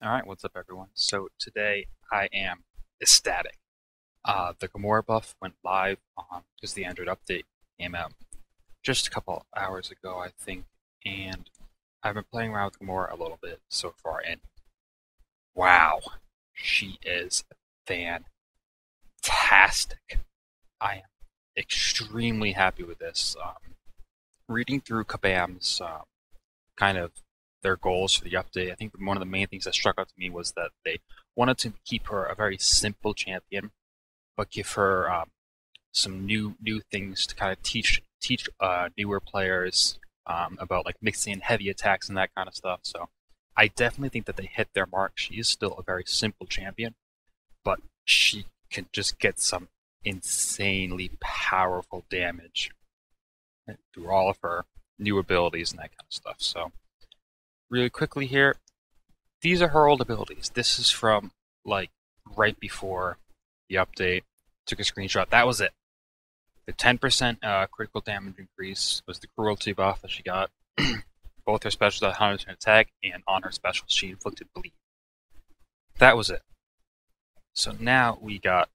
Alright, what's up everyone? So today I am ecstatic. The Gamora buff went live because the Android update came out just a couple hours ago, I think, and I've been playing around with Gamora a little bit so far, and wow, she is fantastic. I am extremely happy with this. Reading through Kabam's kind of their goals for the update, I think one of the main things that struck out to me was that they wanted to keep her a very simple champion, but give her some new things to kind of teach newer players about like mixing in heavy attacks and that kind of stuff. So I definitely think that they hit their mark. She is still a very simple champion, but she can just get some insanely powerful damage through all of her new abilities and that kind of stuff. So really quickly here, these are her old abilities. This is from like right before the update. Took a screenshot. That was it. The 10% critical damage increase was the cruelty buff that she got. Both her specials at 100% attack, and on her specials she inflicted bleed. That was it. So now we got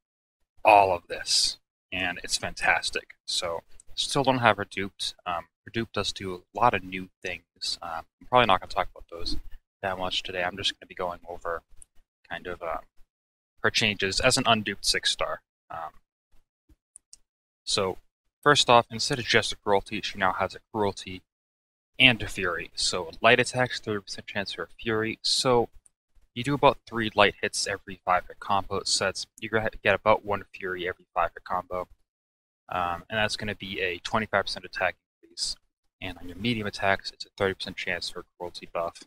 all of this, and it's fantastic. So still don't have her duped. Her dupe does do a lot of new things. I'm probably not going to talk about those that much today. I'm just going to be going over kind of her changes as an unduped 6-star. So first off, instead of just a cruelty, she now has a cruelty and a fury. So light attacks, 30% chance for a fury. So you do about 3 light hits every 5-hit combo sets. You're going to get about 1 fury every 5-hit combo. And that's going to be a 25% attack increase. And on your medium attacks, it's a 30% chance for a cruelty buff.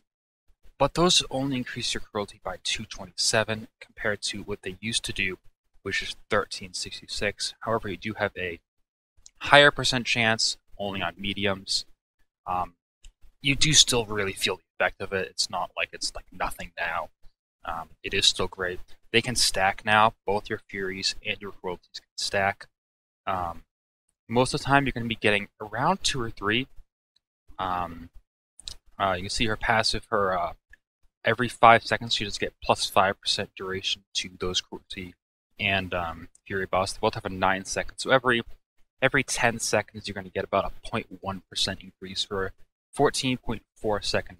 But those only increase your cruelty by 227 compared to what they used to do, which is 1366. However, you do have a higher percent chance only on mediums. You do still really feel the effect of it. It's not like it's like nothing now. It is still great. They can stack now. Both your furies and your cruelties can stack. Most of the time, you're going to be getting around 2 or 3. You can see her passive. Her every 5 seconds, she does get plus 5% duration to those cruelty and fury buffs. They both have a 9 seconds. So every 10 seconds, you're going to get about a 0.1% increase for a 14.4 second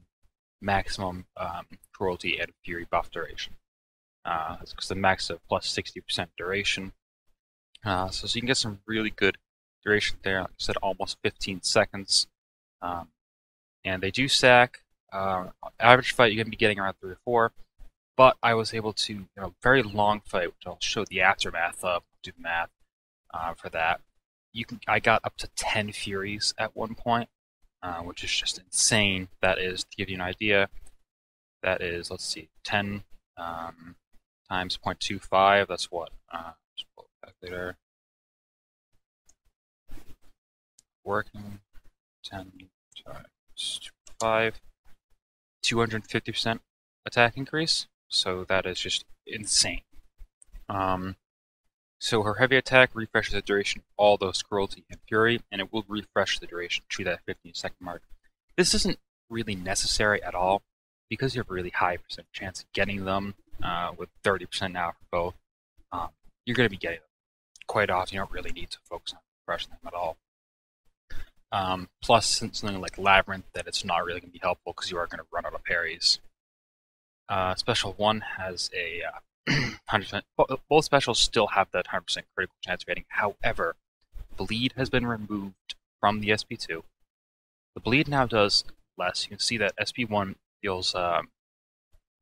maximum cruelty and fury buff duration. That's because the max of plus 60% duration. So you can get some really good duration there. Like I said, almost 15 seconds. And they do stack. Average fight, you're going to be getting around 3 or 4. But I was able to, very long fight, which I'll show the aftermath of, do the math for that. I got up to 10 Furies at one point, which is just insane. That is, to give you an idea, that is, let's see, 10 times 0.25, that's what? Just pull it back later. Working, 10 times 5, 250% attack increase. So that is just insane. So her heavy attack refreshes the duration of all those cruelty and fury, and it will refresh the duration to that 15-second mark. This isn't really necessary at all because you have a really high percent chance of getting them with 30% now for both. You're going to be getting them quite often. You don't really need to focus on refreshing them at all. Plus, since something like Labyrinth, that it's not really going to be helpful because you are going to run out of parries. Special 1 has a 100%. Both specials still have that 100% critical chance rating. However, bleed has been removed from the SP2. The bleed now does less. You can see that SP1 deals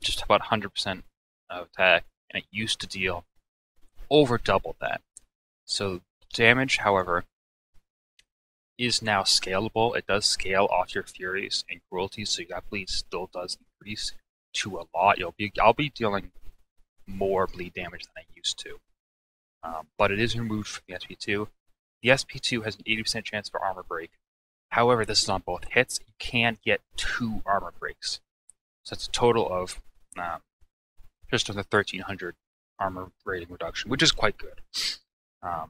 just about 100% of attack, and it used to deal over double that. So damage, however, is now scalable. It does scale off your furies and cruelties, so that bleed still does increase to a lot. I'll be dealing more bleed damage than I used to, but it is removed from the SP2. The SP2 has an 80% chance for armor break. However, this is on both hits. You can get 2 armor breaks, so that's a total of just under 1300 armor rating reduction, which is quite good. Like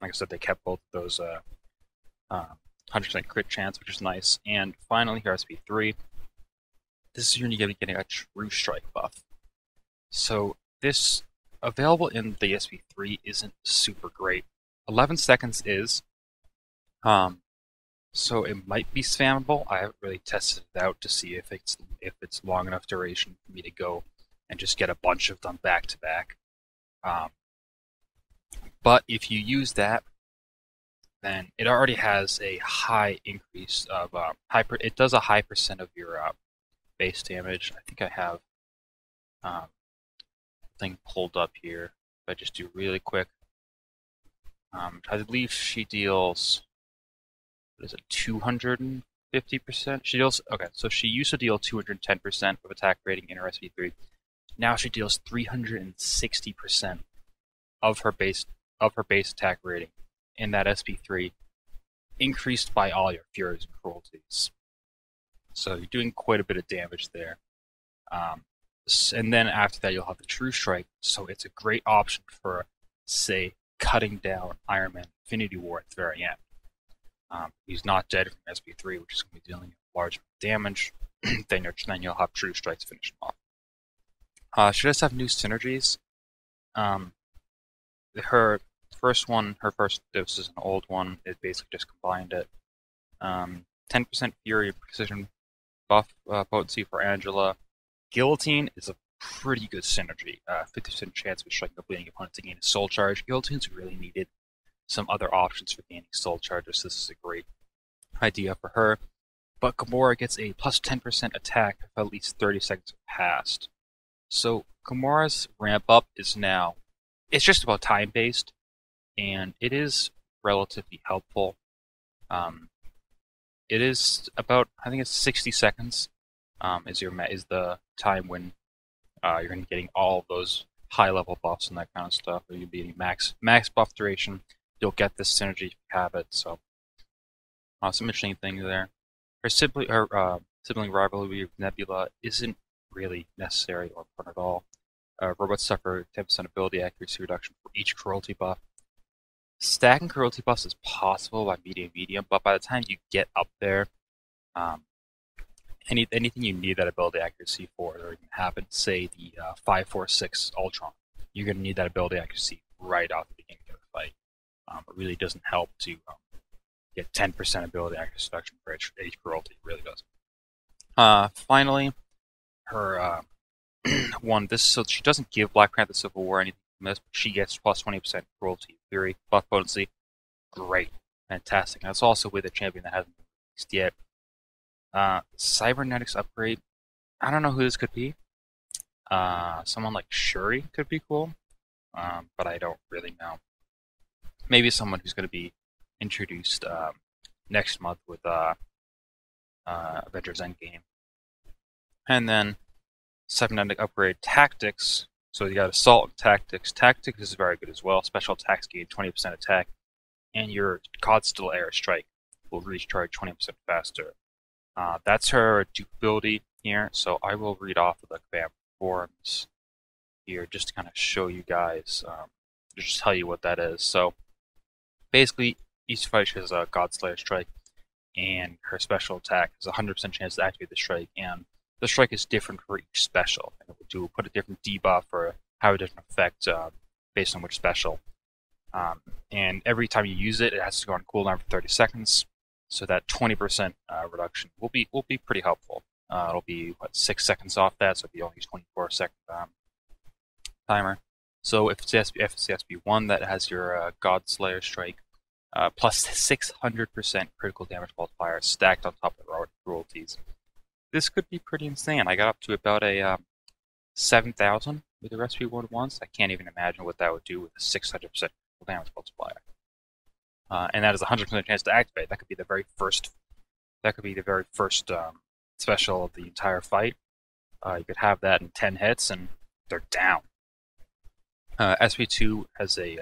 I said, they kept both of those 100% crit chance, which is nice. And finally, here SP3. this is when you're going to be getting a True Strike buff. So this, available in the SP3, isn't super great. 11 seconds is, so it might be spammable. I haven't really tested it out to see if it's long enough duration for me to go and just get a bunch of them back to back. But if you use that, then it already has a high increase of it does a high percent of your base damage. I think I have thing pulled up here. If I just do really quick, I believe she deals, what is it, 250%? She deals, okay, so she used to deal 210% of attack rating in her SP3. Now she deals 360% of her base attack rating in that SP3, increased by all your furies and cruelties. So you're doing quite a bit of damage there. And then after that, you'll have the True Strike. So it's a great option for, say, cutting down Iron Man Infinity War at the very end. He's not dead from SP3, which is going to be dealing large damage. then you'll have True Strikes finish him off. She does have new synergies. Her first dose is an old one. It basically just combined it. 10% Fury and Precision buff potency for Angela. Guillotine is a pretty good synergy. 50% chance of striking a bleeding opponent to gain a soul charge. Guillotine's really needed some other options for gaining soul charges. This is a great idea for her. But Gamora gets a plus 10% attack if at least 30 seconds have passed. So Gamora's ramp up is now, it's just about time based, and it is relatively helpful. It is about, I think it's 60 seconds is the time when you're going to be getting all of those high level buffs and that kind of stuff. Or you'll be getting max buff duration. You'll get this synergy if you have it. So some interesting things there. Her sibling rivalry with Nebula isn't really necessary or important at all. Robots suffer 10% ability accuracy reduction for each cruelty buff. Stacking cruelty buffs is possible by medium, but by the time you get up there, anything you need that ability accuracy for, or even happen, say the 546 Ultron, you're going to need that ability accuracy right off the beginning of the fight. It really doesn't help to get 10% ability accuracy reduction for each cruelty. It really doesn't. Finally, her so she doesn't give Black Panther Civil War anything from this, but she gets plus 20% cruelty, fury, buff potency. Great. Fantastic. And it's also with a champion that hasn't been released yet. Cybernetics upgrade. I don't know who this could be. Someone like Shuri could be cool, but I don't really know. Maybe someone who's going to be introduced next month with Avengers Endgame. And then cybernetic upgrade tactics. So you got assault and tactics. Tactics is very good as well. Special attacks gain 20% attack, and your Godstill Air Strike will recharge 20% faster. That's her dupe ability here. So I will read off of the command forms here just to kind of show you guys, just tell you what that is. So basically, each fight she has a Godslayer Strike, and her special attack has a 100% chance to activate the strike, and the strike is different for each special, and it will put a different debuff or have a different effect based on which special. And every time you use it, it has to go on cooldown for 30 seconds, so that 20% reduction will be pretty helpful. It'll be 6 seconds off that, so it'll be only a 24-second timer. So if it's SB1 that has your Godslayer Strike, plus 600% critical damage multiplier stacked on top of the cruelties. This could be pretty insane. I got up to about a 7,000 with the recipe one once. I can't even imagine what that would do with a 600% critical damage multiplier. And that is a 100% chance to activate. That could be the very first. Special of the entire fight. You could have that in 10 hits, and they're down. SP2 has it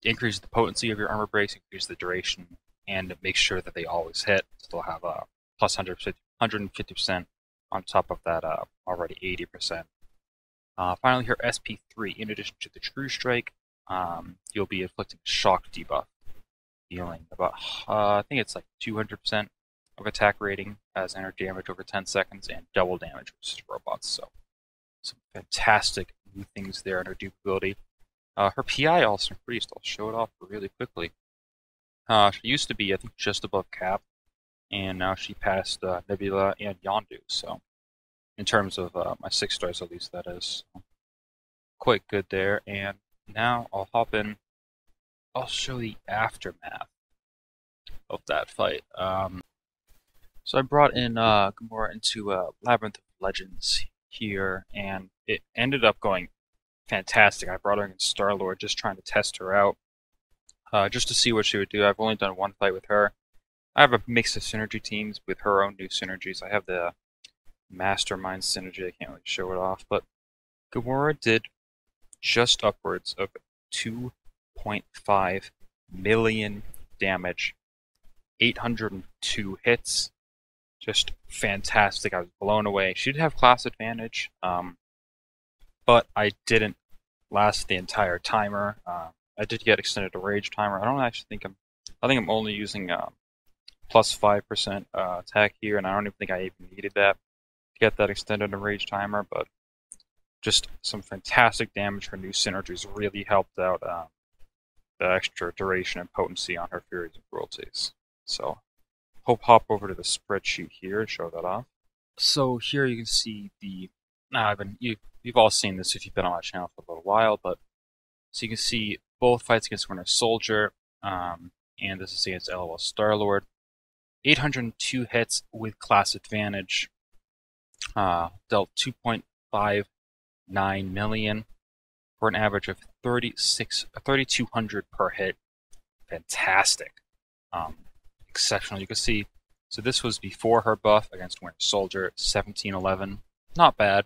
increases the potency of your armor breaks, increases the duration, and it makes sure that they always hit. Still have a plus 150% on top of that already 80%. Finally, here SP3, in addition to the True Strike, you'll be inflicting Shock debuff, dealing about I think it's like 200% of attack rating as enter damage over 10 seconds and double damage versus robots. So some fantastic new things there in her dupe ability. Her PI also increased. I'll show it off really quickly. She used to be, I think, just above cap, and now she passed Nebula and Yondu. So in terms of my 6 stars, at least, that is quite good there. And now I'll hop in. I'll show the aftermath of that fight. So I brought in Gamora into Labyrinth of Legends here, and it ended up going fantastic. I brought her in Star-Lord, just trying to test her out, just to see what she would do. I've only done one fight with her. I have a mix of synergy teams with her own new synergies. I have the Mastermind synergy. I can't really show it off, but Gamora did just upwards of 2.5 million damage, 802 hits. Just fantastic. I was blown away. She did have class advantage, but I didn't last the entire timer. I did get extended a rage timer. I don't actually think I think I'm only using plus 5% attack here, and I don't even think I even needed that to get that extended a rage timer. But just some fantastic damage. Her new synergies really helped out the extra duration and potency on her Furies and Cruelties. So hop over to the spreadsheet here and show that off. So here you can see the. You've all seen this if you've been on my channel for a little while, but so you can see both fights against Winter Soldier, and this is against LOL Star-Lord. 802 hits with class advantage, dealt 2.59 million for an average of 3,200 per hit. Fantastic. Exceptional. You can see, so this was before her buff against Winter Soldier, 1711. Not bad.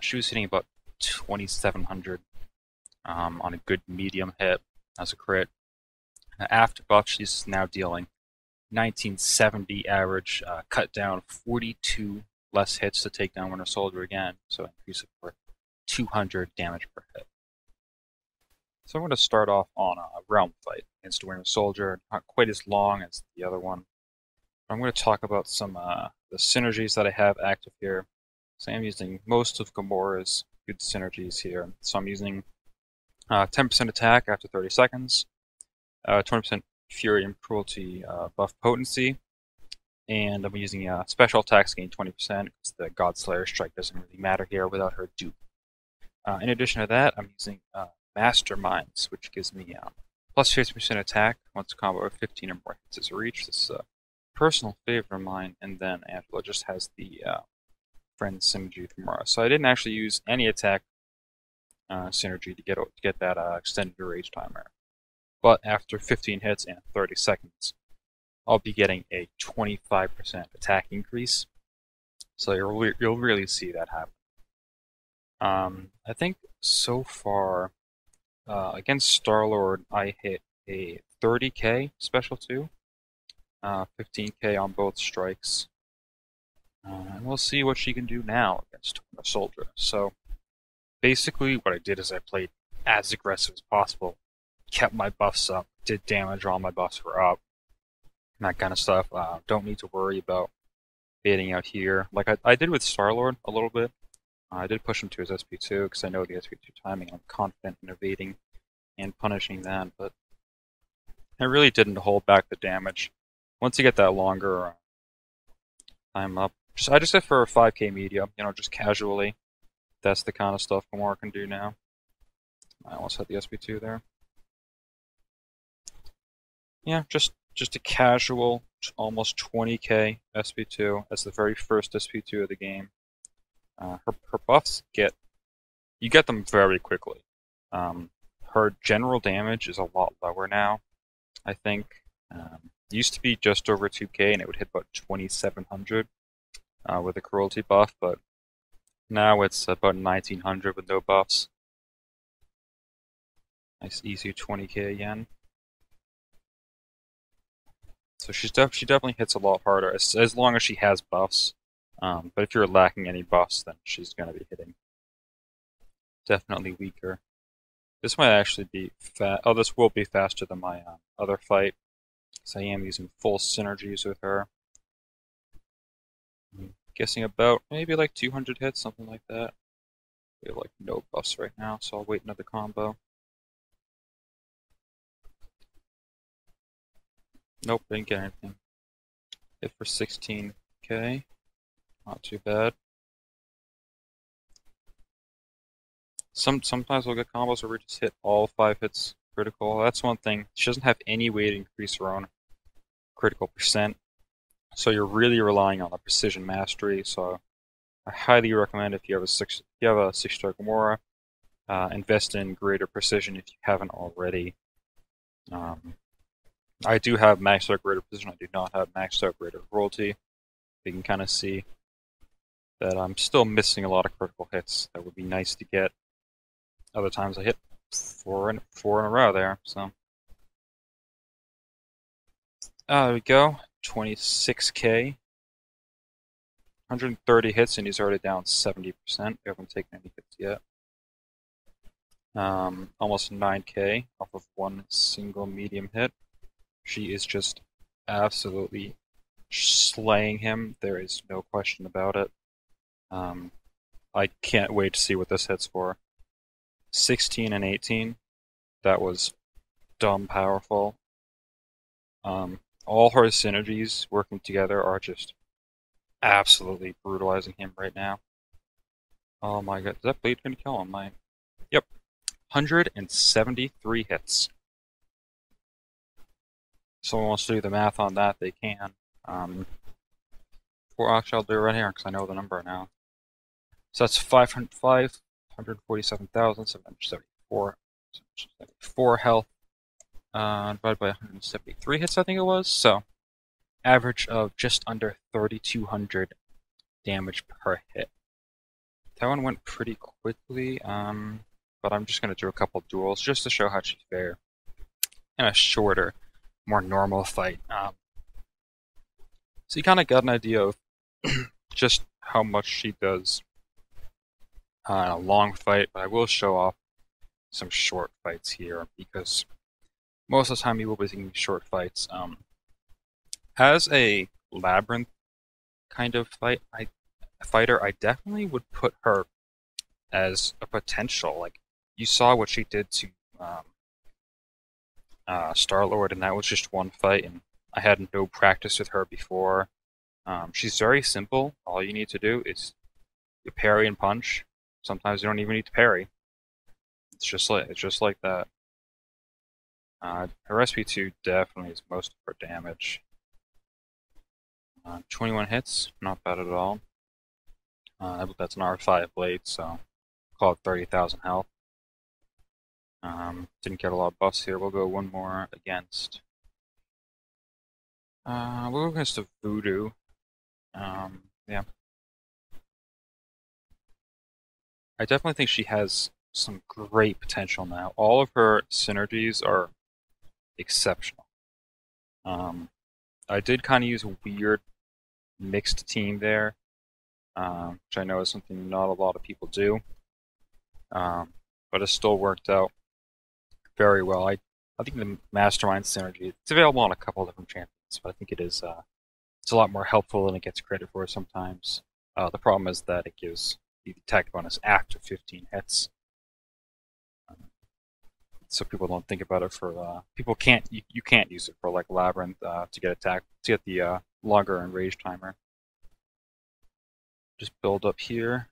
She was hitting about 2,700 on a good medium hit as a crit. After buff, she's now dealing 1970 average, cut down 42 less hits to take down Winter Soldier again, so increase it for 200 damage per hit. So I'm going to start off on a realm fight against Winter Soldier, not quite as long as the other one. But I'm going to talk about some the synergies that I have active here. So I'm using most of Gamora's good synergies here. So I'm using 10% attack after 30 seconds, 20% Fury and Cruelty buff potency, and I'm using special attacks gain 20% because the Godslayer strike doesn't really matter here without her dupe. In addition to that, I'm using Masterminds, which gives me plus 50% attack once a combo of 15 or more hits is reached. This is a personal favorite of mine, and then Angela just has the friend synergy from Mara. So I didn't actually use any attack synergy to get that extended rage timer. But after 15 hits and 30 seconds, I'll be getting a 25% attack increase. So you'll really see that happen. I think so far against Star-Lord, I hit a 30k special 2, 15k on both strikes. And we'll see what she can do now against a soldier. So basically what I did is I played as aggressive as possible, kept my buffs up, did damage while my buffs were up, and that kind of stuff. Don't need to worry about baiting out here. Like I did with Star-Lord a little bit. I did push him to his SP2 because I know the SP2 timing. I'm confident in evading and punishing that, but I really didn't hold back the damage. Once you get that longer time up, I just hit for a 5k media, just casually. That's the kind of stuff Gamora can do now. I almost had the SP2 there. Yeah, just a casual, almost 20k SP2. That's the very first SP2 of the game. Her buffs you get them very quickly. Her general damage is a lot lower now, I think. Used to be just over 2k and it would hit about 2700 with a cruelty buff, but now it's about 1900 with no buffs. Nice easy 20k again. So she definitely hits a lot harder as long as she has buffs. But if you're lacking any buffs, then she's going to be hitting definitely weaker. This might actually be this will be faster than my other fight, because I am using full synergies with her. I'm guessing about maybe like 200 hits, something like that. We have like no buffs right now, so I'll wait another combo. Nope, didn't get anything. Hit for 16k. Not too bad. Sometimes we'll get combos where we just hit all 5 hits critical. That's one thing. She doesn't have any way to increase her own critical percent. So you're really relying on the precision mastery. So I highly recommend if you have a 6-star Gamora, invest in greater precision if you haven't already. I do have maxed out greater precision. I do not have maxed out greater cruelty. You can kind of see that I'm still missing a lot of critical hits. That would be nice to get. Other times I hit four in a row there. So there we go. 26k. 130 hits, and he's already down 70%. We haven't taken any hits yet. Almost 9k off of one single medium hit. She is just absolutely slaying him. There is no question about it. I can't wait to see what this hits for. 16 and 18. That was dumb powerful. All her synergies working together are just absolutely brutalizing him right now. Oh my god, is that blade gonna kill him? Yep. 173 hits. If someone wants to do the math on that, they can. Actually, I'll do it right here because I know the number now. So that's 547,774 health, divided by 173 hits, I think it was. So, average of just under 3,200 damage per hit. That one went pretty quickly, but I'm just going to do a couple duels just to show how she's fair in a shorter, more normal fight. So you kind of got an idea of just how much she does in a long fight, but I will show off some short fights here because most of the time you will be seeing short fights. As a Labyrinth kind of fighter, I definitely would put her as a potential. Like, you saw what she did to Star-Lord, and that was just one fight, and I had no practice with her before. She's very simple. All you need to do is you parry and punch. Sometimes you don't even need to parry. It's just like that. Her SP2 definitely is most of her damage. 21 hits, not bad at all. That's an R5 blade, so call it 30,000 health. Didn't get a lot of buffs here. We'll go one more against. We'll go against a Voodoo. Yeah. I definitely think she has some great potential now. All of her synergies are exceptional. I did kind of use a weird mixed team there, which I know is something not a lot of people do, but it still worked out very well. I think the Mastermind synergy, it's available on a couple of different champions, but I think it's a lot more helpful than it gets credit for sometimes. The problem is that it gives the attack bonus after 15 hits. So people don't think about it for you can't use it for like Labyrinth to get the longer enrage timer. Just build up here.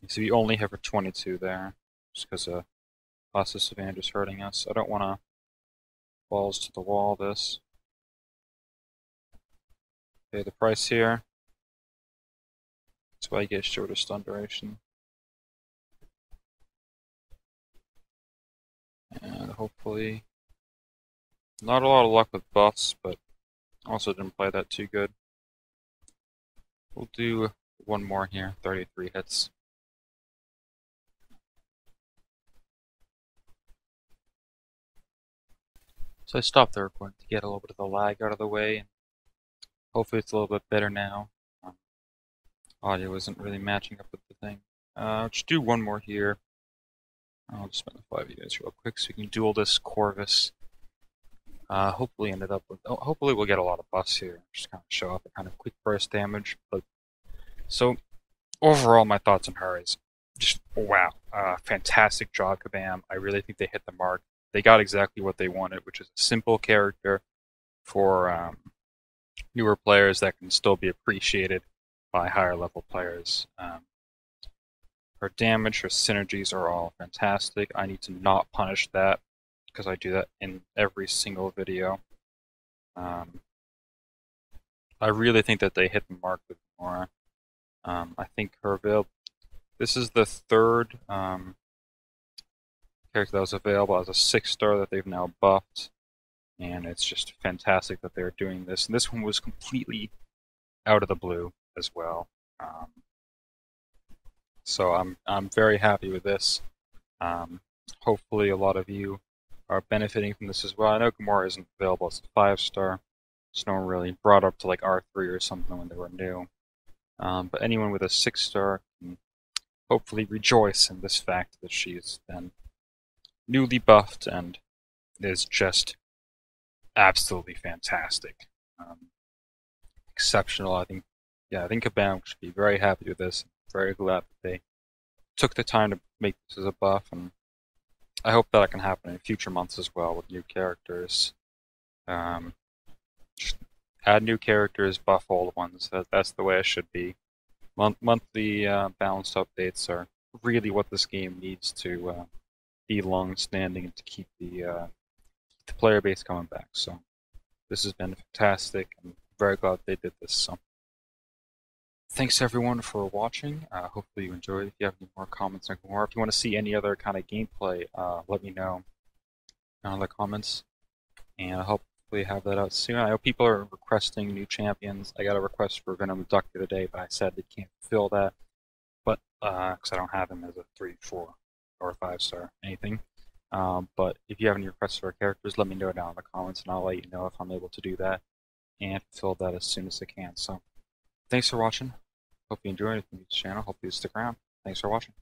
So we only have a 22 there, just because class disadvantage is hurting us. I don't want to balls to the wall this. Pay the price here. That's why you get shorter stun duration. And hopefully, not a lot of luck with buffs, but also didn't play that too good. We'll do one more here, 33 hits. So I stopped the recording to get a little bit of the lag out of the way, and hopefully it's a little bit better now. Audio isn't really matching up with the thing. I'll just do one more here. I'll just spend the 5 of you guys real quick so we can duel this Corvus. Hopefully ended up with. Hopefully we'll get a lot of buffs here. Just kind of show off the kind of quick burst damage. But so overall, my thoughts on her is just wow, fantastic job, Kabam. I really think they hit the mark. They got exactly what they wanted, which is a simple character for newer players that can still be appreciated by higher level players. Her damage, her synergies are all fantastic. I need to not punish that because I do that in every single video. I really think that they hit the mark with Gamora. I think her available. This is the third character that was available as a 6-star that they've now buffed, and it's just fantastic that they're doing this. And this one was completely out of the blue as well. So I'm very happy with this. Hopefully a lot of you are benefiting from this as well. I know Gamora isn't available as a 5-star. So no one really brought up to like R3 or something when they were new. But anyone with a 6-star can hopefully rejoice in this fact that she's been newly buffed and is just absolutely fantastic. Exceptional. I think Kabam should be very happy with this. Very glad that they took the time to make this as a buff, and I hope that can happen in future months as well with new characters. Just add new characters, buff old ones. That's the way it should be. Monthly balanced updates are really what this game needs to be long-standing and to keep the player base coming back. So this has been fantastic. I'm very glad they did this. So thanks everyone for watching. Hopefully you enjoyed. If you have any more comments on Gamora, if you want to see any other kind of gameplay, let me know down in the comments, and I hopefully have that out soon. I know people are requesting new champions. I got a request for Venom Abductor today, but I said they can't fill that, but because I don't have him as a 3, 4, or 5-star anything. But if you have any requests for characters, let me know down in the comments, and I'll let you know if I'm able to do that and fill that as soon as I can. So thanks for watching. Hope you enjoyed it from this channel. Hope you stick around. Thanks for watching.